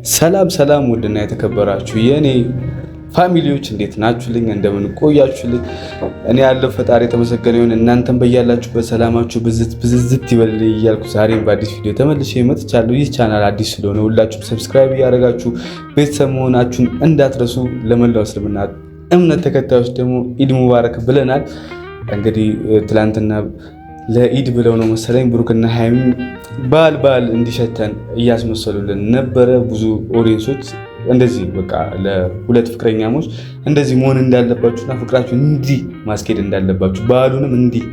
ሰላም ሰላም ውድና የተከበራችሁ የኔ ፋሚሊዎች እንዴት ናችሁልኝ? እንደምን ቆያችሁልኝ? እኔ ያለው ፈጣሪ የተመሰገነ ይሁን። እናንተም በያላችሁበት ሰላማችሁ ብዝዝት ይበልልኝ እያልኩ ዛሬም በአዲስ ቪዲዮ ተመልሼ መጥቻለሁ። ይህ ቻናል አዲስ ስለሆነ ሁላችሁም ሰብስክራይብ እያደረጋችሁ ቤተሰብ መሆናችሁን እንዳትረሱ። ለመላው እስልምና እምነት ተከታዮች ደግሞ ኢድ ሙባረክ ብለናል። እንግዲህ ትላንትና ለኢድ ብለው ነው መሰለኝ ብሩክና ሃይሚ ባል እንዲሸተን እያስመሰሉልን ነበረ። ብዙ ኦዲየንሶች እንደዚህ በቃ ለሁለት ፍቅረኛሞች እንደዚህ መሆን እንዳለባችሁና ፍቅራችሁን እንዲህ ማስኬድ እንዳለባችሁ በዓሉንም እንዲህ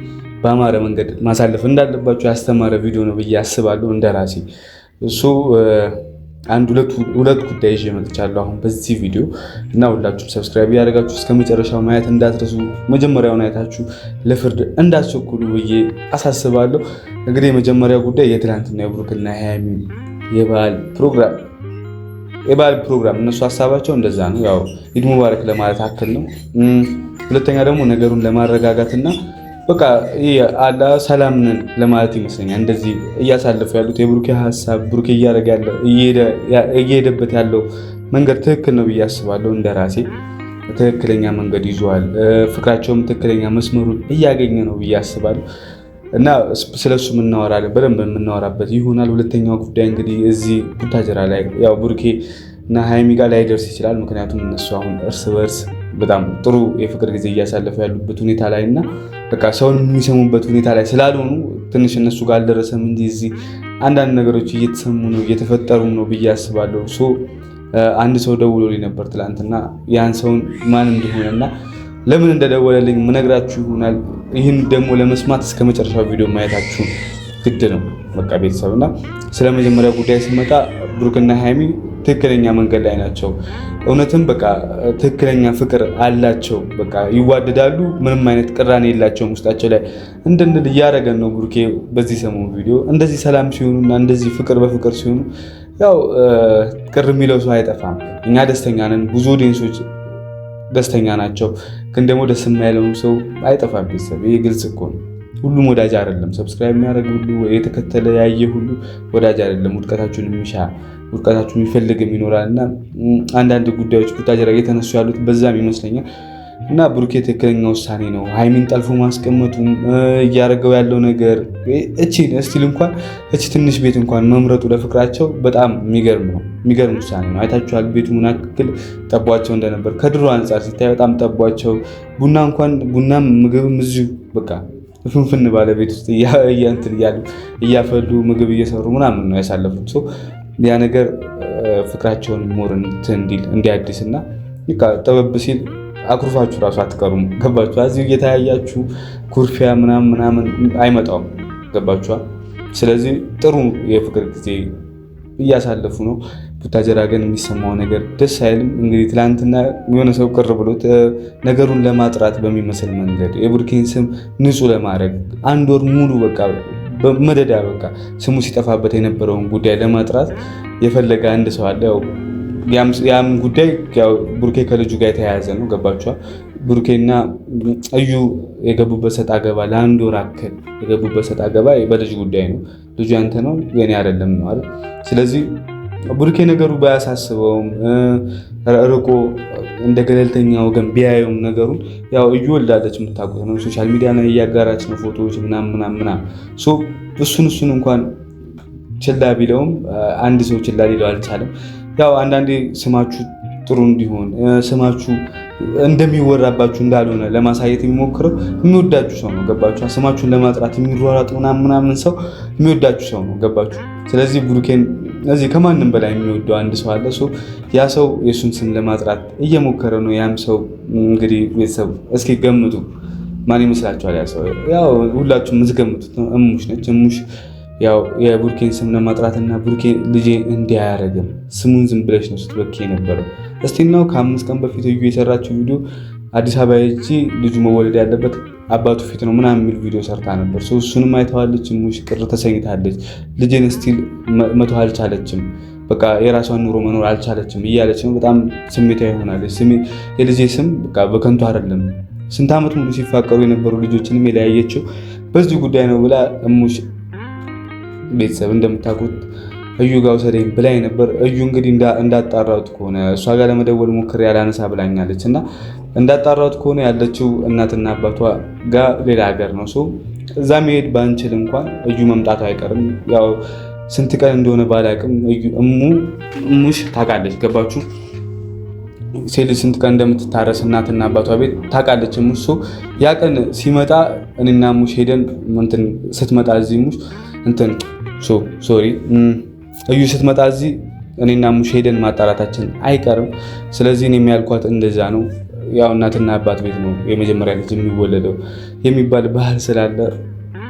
በአማረ መንገድ ማሳለፍ እንዳለባችሁ ያስተማረ ቪዲዮ ነው ብዬ አስባለሁ። እንደራሴ እሱ አንድ ሁለት ጉዳይ ይዤ መጥቻለሁ አሁን በዚህ ቪዲዮ እና ሁላችሁም ሰብስክራይብ ያደርጋችሁ እስከ መጨረሻው ማየት እንዳትረሱ። መጀመሪያውን አይታችሁ ለፍርድ እንዳትቸኩሉ ብዬ አሳስባለሁ። እንግዲህ የመጀመሪያው ጉዳይ የትናንትና የብሩክና ሃይሚ የበዓል ፕሮግራም እነሱ ሀሳባቸው እንደዛ ነው። ያው ኢድ ሙባረክ ለማለት አክል ነው። ሁለተኛ ደግሞ ነገሩን ለማረጋጋትና በቃ አላ ሰላም ነን ለማለት ይመስለኛል እንደዚህ እያሳለፉ ያሉት። የብሩኬ ሀሳብ ብሩኬ እየሄደበት ያለው መንገድ ትክክል ነው ብዬ አስባለሁ። እንደራሴ ትክክለኛ መንገድ ይዟል። ፍቅራቸውም ትክክለኛ መስመሩን እያገኘ ነው ብዬ አስባለሁ እና ስለሱ የምናወራለን በደንብ የምናወራበት ይሆናል። ሁለተኛው ጉዳይ እንግዲህ እዚህ ቡታጀራ ላይ ያው ብሩኬ እና ሃይሚ ጋር ላይደርስ ይችላል። ምክንያቱም እነሱ አሁን እርስ በርስ በጣም ጥሩ የፍቅር ጊዜ እያሳለፉ ያሉበት ሁኔታ ላይ እና በቃ ሰውን የሚሰሙበት ሁኔታ ላይ ስላልሆኑ ትንሽ እነሱ ጋር አልደረሰም እንጂ እዚህ አንዳንድ ነገሮች እየተሰሙ ነው እየተፈጠሩ ነው ብዬ አስባለሁ። አንድ ሰው ደውሎልኝ ነበር ትላንትና። ያን ሰውን ማን እንደሆነና ለምን እንደደወለልኝ ምነግራችሁ ይሆናል። ይህን ደግሞ ለመስማት እስከ መጨረሻው ቪዲዮ ማየታችሁ ግድ ነው። በቃ ቤተሰብና ስለ መጀመሪያ ጉዳይ ስመጣ ብሩክና ሃይሚ ትክክለኛ መንገድ ላይ ናቸው። እውነትም በቃ ትክክለኛ ፍቅር አላቸው። በቃ ይዋደዳሉ። ምንም አይነት ቅራኔ የላቸውም ውስጣቸው ላይ እንድንል እያደረገን ነው ብሩኬ በዚህ ሰሞን ቪዲዮ። እንደዚህ ሰላም ሲሆኑና እንደዚህ ፍቅር በፍቅር ሲሆኑ ያው ቅር የሚለው ሰው አይጠፋም። እኛ ደስተኛ ነን፣ ብዙ ኦዲየንሶች ደስተኛ ናቸው። ግን ደግሞ ደስ የማይለውም ሰው አይጠፋም። ቤተሰብ ይሄ ግልጽ እኮ ነው። ሁሉም ወዳጅ አይደለም። ሰብስክራይብ የሚያደርግ ሁሉ የተከተለ ያየ ሁሉ ወዳጅ አይደለም። ውድቀታችሁን የሚሻ ውድቀታችሁን የሚፈልግም ይኖራል እና አንዳንድ ጉዳዮች ቡታጀራ እየተነሱ ያሉት በዛም ይመስለኛል እና ብሩኬ ትክክለኛ ውሳኔ ነው። ሃይሚን ጠልፎ ማስቀመጡም እያደረገው ያለው ነገር እቺ ትንሽ ቤት እንኳን መምረጡ ለፍቅራቸው በጣም የሚገርም ውሳኔ ነው። አይታችኋል ቤቱ ምን ያክል ጠቧቸው እንደነበር ከድሮ አንጻር ሲታይ በጣም ጠቧቸው። ቡናም ምግብም እዚሁ በቃ ፍንፍን ባለ ቤት ውስጥ እያፈሉ ምግብ እየሰሩ ምናምን ነው ያሳለፉት። ያ ነገር ፍቅራቸውን ሞር እንዲያድስ እና ጠበብ ሲል አኩርፋችሁ ራሱ አትቀሩም። ገባችኋ? እዚሁ እየተያያችሁ ኩርፊያ ምናምን አይመጣውም። ገባችኋ? ስለዚህ ጥሩ የፍቅር ጊዜ እያሳለፉ ነው። ቡታጀራ ግን የሚሰማው ነገር ደስ አይልም። እንግዲህ ትላንትና የሆነ ሰው ቅር ብሎት ነገሩን ለማጥራት በሚመስል መንገድ የብሩኬን ስም ንጹህ ለማድረግ አንድ ወር ሙሉ በቃ በመደዳ በቃ ስሙ ሲጠፋበት የነበረውን ጉዳይ ለማጥራት የፈለገ አንድ ሰው አለ። ያም ጉዳይ ብሩኬ ከልጁ ጋር የተያያዘ ነው። ገባችኋ? ብሩኬና እዩ የገቡበት ሰጥ አገባ ለአንድ ወር አክል የገቡበት ሰጥ አገባ በልጅ ጉዳይ ነው። ልጁ ያንተ ነው የኔ አይደለም ነው አይደል? ስለዚህ ብሩኬ ነገሩ ባያሳስበውም ርቆ እንደ ገለልተኛ ወገን ቢያየውም ነገሩን ያው እዩ ወልዳለች የምታውቁት ነው። ሶሻል ሚዲያ ላይ እያጋራች ነው ፎቶዎች ምናምን እሱን እንኳን ችላ ቢለውም አንድ ሰው ችላ ሊለው አልቻለም። ያው አንዳንዴ ስማችሁ ጥሩ እንዲሆን ስማችሁ እንደሚወራባችሁ እንዳልሆነ ለማሳየት የሚሞክረው የሚወዳችሁ ሰው ነው። ገባችሁ? ስማችሁን ለማጥራት የሚሯሯጥ ምናምን ሰው የሚወዳችሁ ሰው ነው። ገባችሁ? ስለዚህ ብሩኬን እዚህ ከማንም በላይ የሚወደው አንድ ሰው አለ። ያ ሰው የእሱን ስም ለማጥራት እየሞከረ ነው። ያም ሰው እንግዲህ ቤተሰብ እስኪ ገምቱ ማን ይመስላችኋል? ያ ሰው ያው ሁላችሁም የምትገምቱት ነው። እሙሽ ነች። እሙሽ ያው የብሩኬን ስም ለማጥራትና ብሩኬ ልጄ እንዲያያረግም ስሙን ዝም ብለሽ ነው ስትበኪ የነበረው። እስቲ ነው ከ5 ቀን በፊት እዩ የሰራችው ቪዲዮ አዲስ አበባ ሄጂ ልጁ መወለድ ያለበት አባቱ ፊት ነው ምናምን የሚል ቪዲዮ ሰርታ ነበር። እሱንም አይተዋለች። ሙሽ ቅር ተሰኝታለች። ልጄን ስቲል መተው አልቻለችም። በቃ የራሷን ኑሮ መኖር አልቻለችም እያለች ነው። በጣም ስሜታዊ ሆናለች። የልጄ ስም በቃ በከንቱ አይደለም። ስንት ዓመት ሙሉ ሲፋቀሩ የነበሩ ልጆችንም የለያየችው በዚህ ጉዳይ ነው ብላ እሙሽ ቤተሰብ እንደምታውቁት እዩ ጋር ውሰደኝ ብላኝ ነበር። እዩ እንግዲህ እንዳጣራሁት ከሆነ እሷ ጋር ለመደወል ሞክሬ ያላነሳ ብላኛለች እና እንዳጣራሁት ከሆነ ያለችው እናትና አባቷ ጋር ሌላ ሀገር ነው። እዛ መሄድ ባንችል እንኳን እዩ መምጣቱ አይቀርም። ያው ስንት ቀን እንደሆነ ባላቅም እሙሽ ታውቃለች። ገባችሁ? ሴት ስንት ቀን እንደምትታረስ እናትና አባቷ ቤት ታውቃለች። እሙሽ ያ ቀን ሲመጣ እኔና እሙሽ ሄደን ስትመጣ እዚህ እሙሽ እዩ ስትመጣ እዚህ እኔና እሙሽ ሄደን ማጣራታችን አይቀርም። ስለዚህ እኔ የሚያልኳት እንደዛ ነው። ያው እናትና አባት ቤት ነው የመጀመሪያ ልጅ የሚወለደው የሚባል ባህል ስላለ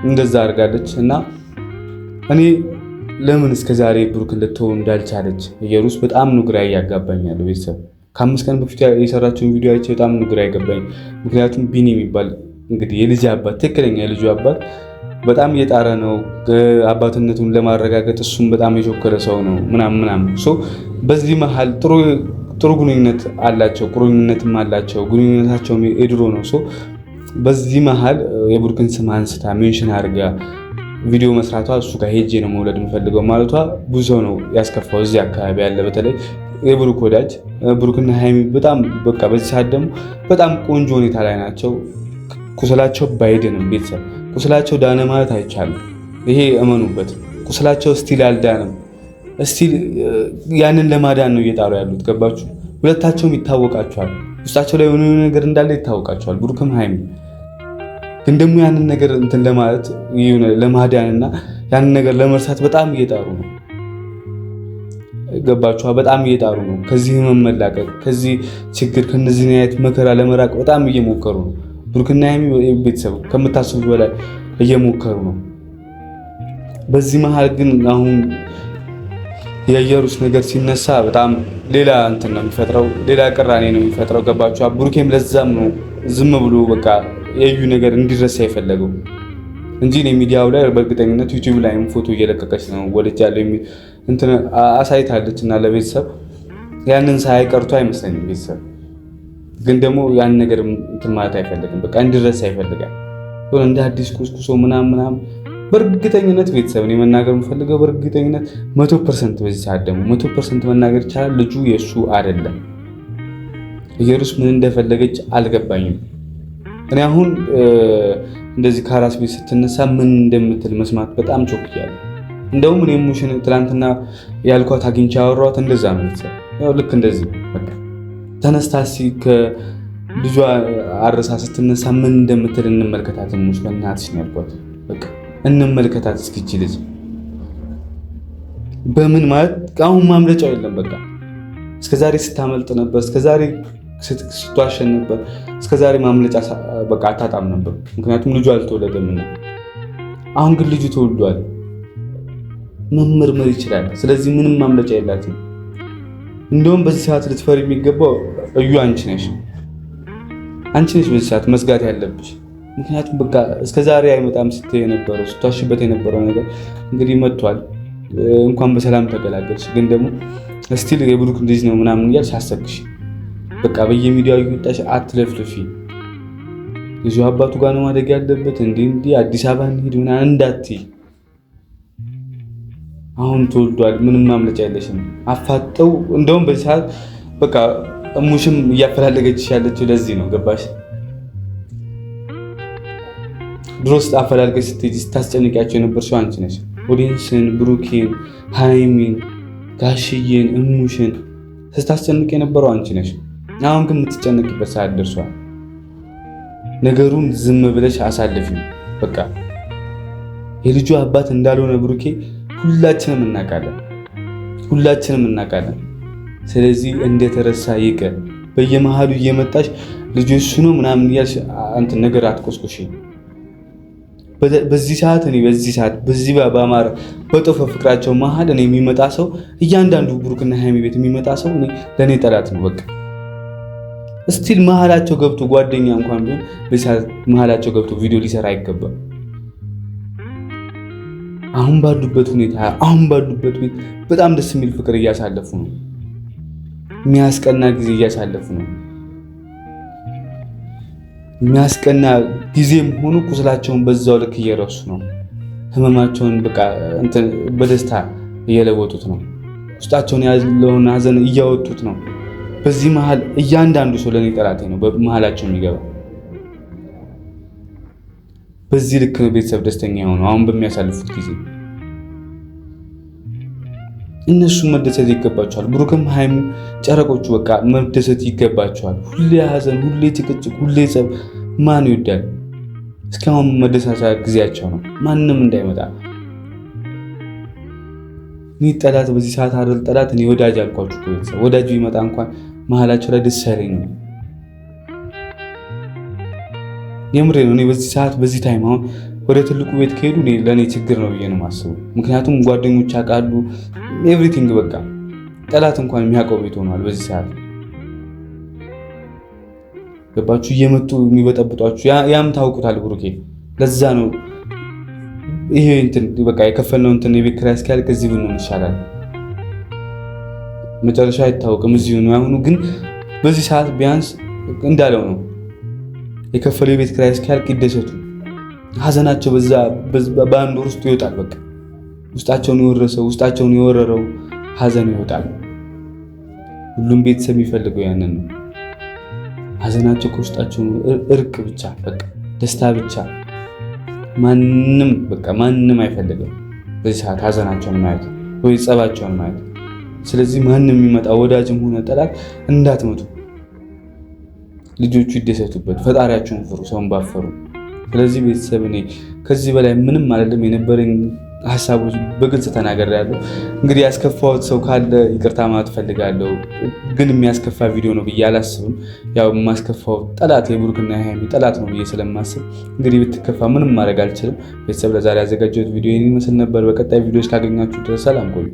እንደዛ አድርጋለች እና እኔ ለምን እስከዛሬ ብሩክን ልትተው እንዳልቻለች ኢየሩስ በጣም ነው ግራ እያጋባኛል። ቤተሰብ ከ5 ቀን በፊት የሰራችውን ቪዲዮ አይቼ በጣም ነው ግራ ያጋባኝ። ምክንያቱም ቢኒ የሚባል እንግዲህ የልጅ አባት ትክክለኛ የልጁ አባት በጣም እየጣረ ነው አባትነቱን ለማረጋገጥ። እሱም በጣም የሾከረ ሰው ነው ምናምን በዚህ መሀል ጥሩ ግንኙነት አላቸው፣ ቁርኝነትም አላቸው። ግንኙነታቸውም የድሮ ነው። በዚህ መሀል የብሩክን ስም አንስታ ሜንሽን አድርጋ ቪዲዮ መስራቷ እሱ ጋር ሄጄ ነው መውለድ የምፈልገው ማለቷ ብዙ ሰው ነው ያስከፋው። እዚህ አካባቢ ያለ በተለይ የብሩክ ወዳጅ ብሩክና ሃይሚ በጣም በቃ በዚህ ሰዓት ደግሞ በጣም ቆንጆ ሁኔታ ላይ ናቸው። ቁስላቸው ባይድንም ቤተሰብ ቁስላቸው ዳነ ማለት አይቻልም። ይሄ እመኑበት። ቁስላቸው ስቲል አልዳንም። ስቲል ያንን ለማዳን ነው እየጣሩ ያሉት። ገባችሁ? ሁለታቸውም ይታወቃቸዋል። ውስጣቸው ላይ የሆነ ነገር እንዳለ ይታወቃቸዋል። ብሩክም ሃይሚ ግን ደግሞ ያንን ነገር ለማለት ለማዳንና ያንን ነገር ለመርሳት በጣም እየጣሩ ነው። ገባችኋ? በጣም እየጣሩ ነው። ከዚህ መመላቀቅ፣ ከዚህ ችግር፣ ከነዚህ አይነት መከራ ለመራቅ በጣም እየሞከሩ ነው። ብሩክና ሃይሚ ቤተሰብ ከምታስቡት በላይ እየሞከሩ ነው። በዚህ መሃል ግን አሁን የኢየሩስ ነገር ሲነሳ በጣም ሌላ እንትን ነው የሚፈጥረው፣ ሌላ ቅራኔ ነው የሚፈጥረው። ገባችኋ? ብሩኬም ለዛም ነው ዝም ብሎ በቃ የዩ ነገር እንዲረሳ የፈለገው እንጂ ሚዲያው ላይ በእርግጠኝነት ዩቲዩብ ላይም ፎቶ እየለቀቀች ነው ወልጃለሁ የሚል እንትን አሳይታለች እና ለቤተሰብ ያንን ሳይቀርቱ አይመስለኝም። ቤተሰብ ግን ደግሞ ያን ነገር እንትን ማለት አይፈልግም። በቃ እንዲረሳ ይፈልጋል። እንደ አዲስ ቁስቁሶ ምናምን በእርግጠኝነት ቤተሰብ እኔ መናገር የምፈልገው በእርግጠኝነት 100% በዚህ ሰዓት ደግሞ 100% መናገር ይቻላል ልጁ የእሱ አይደለም። ኢየሩስ ምን እንደፈለገች አልገባኝም። እኔ አሁን እንደዚህ ከአራስ ቤት ስትነሳ ምን እንደምትል መስማት በጣም ቾክያለሁ። እንደውም እኔ ሙሽን ትላንትና ያልኳት አግኝቼ ያወራኋት እንደዛ ነው ቤተሰብ። ያው ልክ እንደዚህ በቃ ተነስታ ከልጇ አርሳ ስትነሳ ምን እንደምትል እንመልከታት። ሙሽ በእናትሽ ነው ያልኳት። በቃ እንመልከታት እስኪች ልጅ በምን ማለት አሁን ማምለጫው የለም። በቃ እስከዛሬ ስታመልጥ ነበር፣ እስከዛሬ ስትዋሸን ነበር፣ እስከዛሬ ማምለጫ በቃ አታጣም ነበር። ምክንያቱም ልጁ አልተወለደምና። አሁን ግን ልጁ ተወልዷል፣ መመርመር ይችላል። ስለዚህ ምንም ማምለጫ የላትም። እንደውም በዚህ ሰዓት ልትፈሪ የሚገባው እዩ አንቺ ነሽ በዚህ ሰዓት መስጋት ያለብሽ። ምክንያቱም በቃ እስከዛሬ አይመጣም ስትይ የነበረው ስትዋሽበት የነበረው ነገር እንግዲህ መጥቷል። እንኳን በሰላም ተገላገልሽ። ግን ደግሞ ስቲል የብሩክ ልጅ ነው ምናምን እያልሽ አሰብሽ። በቃ በየሚዲያው እየወጣሽ አትለፍልፊ። ልጁ አባቱ ጋር ነው ማደግ ያለበት። እንዲህ አዲስ አበባ እንሂድ ምናምን እንዳትይ። አሁን ተወልዷል፣ ምንም ማምለጫ የለሽም። አፋጠው። እንደውም በዚህ ሰዓት በቃ እሙሽም እያፈላለገችሽ ያለችው ለዚህ ነው። ገባሽ? ድሮስ አፈላልገሽ ስትሄጂ ስታስጨንቂያቸው የነበርሽው አንቺ ነሽ። ኦዲየንስን፣ ብሩኬን፣ ሃይሚን፣ ጋሽዬን፣ እሙሽን ስታስጨንቅ የነበረው አንቺ ነሽ። አሁን ግን የምትጨነቅበት ሰዓት ደርሷል። ነገሩን ዝም ብለሽ አሳልፊው። በቃ የልጁ አባት እንዳልሆነ ብሩኬ ሁላችንም እናውቃለን። ስለዚህ እንደተረሳ ይቀር። በየመሃሉ እየመጣሽ ልጁ እሱ ነው ምናምን እያልሽ አንተ ነገር አትቆስቁሽ። በዚህ ሰዓት በዚህ በአማረ በጦፈ ፍቅራቸው መሀል እኔ የሚመጣ ሰው እያንዳንዱ ብሩክና ሃይሚ ቤት የሚመጣ ሰው ለእኔ ጠላት ነው። በቃ እስቲል መሀላቸው ገብቶ ጓደኛ እንኳን ቢሆን በሰዓት መሀላቸው ገብቶ ቪዲዮ ሊሰራ አይገባም። አሁን ባሉበት ሁኔታ አሁን ባሉበት ቤት በጣም ደስ የሚል ፍቅር እያሳለፉ ነው። የሚያስቀና ጊዜ እያሳለፉ ነው። የሚያስቀና ጊዜም ሆኖ ቁስላቸውን በዛው ልክ እየረሱ ነው። ህመማቸውን በቃ በደስታ እየለወጡት ነው። ውስጣቸውን ያለውን ሀዘን እያወጡት ነው። በዚህ መሃል እያንዳንዱ ሰው ለኔ ጠላቴ ነው በመሃላቸው የሚገባ። በዚህ ልክ ነው ቤተሰብ ደስተኛ የሆነው አሁን በሚያሳልፉት ጊዜ። እነሱ መደሰት ይገባቸዋል። ብሩክም ሀይሚ ጨረቆቹ በቃ መደሰት ይገባቸዋል። ሁሌ ሀዘን፣ ሁሌ ጭቅጭቅ፣ ሁሌ ጸብ ማን ይወዳል? እስካሁን መደሳሳ ጊዜያቸው ነው። ማንም እንዳይመጣ። እኔ ጠላት በዚህ ሰዓት አይደል ጠላት፣ እኔ ወዳጅ አልኳችሁ እኮ ቤተሰብ። ወዳጁ ይመጣ እንኳን መሀላቸው ላይ ደስ አይለኝም። የምሬ ነው። እኔ በዚህ ሰዓት በዚህ ታይም አሁን ወደ ትልቁ ቤት ከሄዱ ለእኔ ችግር ነው ብዬ ነው የማስበው። ምክንያቱም ጓደኞች ያውቃሉ ኤቭሪቲንግ። በቃ ጠላት እንኳን የሚያውቀው ቤት ሆኗል በዚህ ሰዓት። ገባችሁ? እየመጡ የሚበጠብጧችሁ ያም ታውቁታል ብሩኬ። ለዛ ነው ይሄ እንትን በቃ የከፈልነው እንትን የቤት ኪራይ እስኪያልቅ እዚህ ብንሆን ይሻላል። መጨረሻ አይታወቅም እዚሁ ነው ያሁኑ። ግን በዚህ ሰዓት ቢያንስ እንዳለው ነው የከፈለው የቤት ኪራይ እስኪያልቅ ይደሰቱ። ሀዘናቸው በአንድ ወር ውስጥ ይወጣል። በቃ ውስጣቸውን የወረረው ሀዘን ይወጣል። ሁሉም ቤተሰብ የሚፈልገው ያንን ነው። ሀዘናቸው ከውስጣቸው እርቅ ብቻ፣ በቃ ደስታ ብቻ። ማንም አይፈልግም በዚህ ሰዓት ሀዘናቸውን ማየት ወይ ጸባቸውን ማየት። ስለዚህ ማንም የሚመጣ ወዳጅም ሆነ ጠላት እንዳትመቱ። ልጆቹ ይደሰቱበት፣ ፈጣሪያቸውን ፍሩ፣ ሰውን ባፈሩ። ስለዚህ ቤተሰብ እኔ ከዚህ በላይ ምንም አይደለም። የነበረኝ ሀሳቦች በግልጽ ተናግሬያለሁ። እንግዲህ ያስከፋሁት ሰው ካለ ይቅርታ ማለት ፈልጋለሁ። ግን የሚያስከፋ ቪዲዮ ነው ብዬ አላስብም። ያው የማስከፋው ጠላት የብሩክና የሃይሚ ጠላት ነው ብዬ ስለማስብ እንግዲህ ብትከፋ ምንም ማድረግ አልችልም። ቤተሰብ ለዛሬ ያዘጋጀሁት ቪዲዮ ይህን ይመስል ነበር። በቀጣይ ቪዲዮዎች ካገኛችሁ ድረስ ሰላም ቆዩ።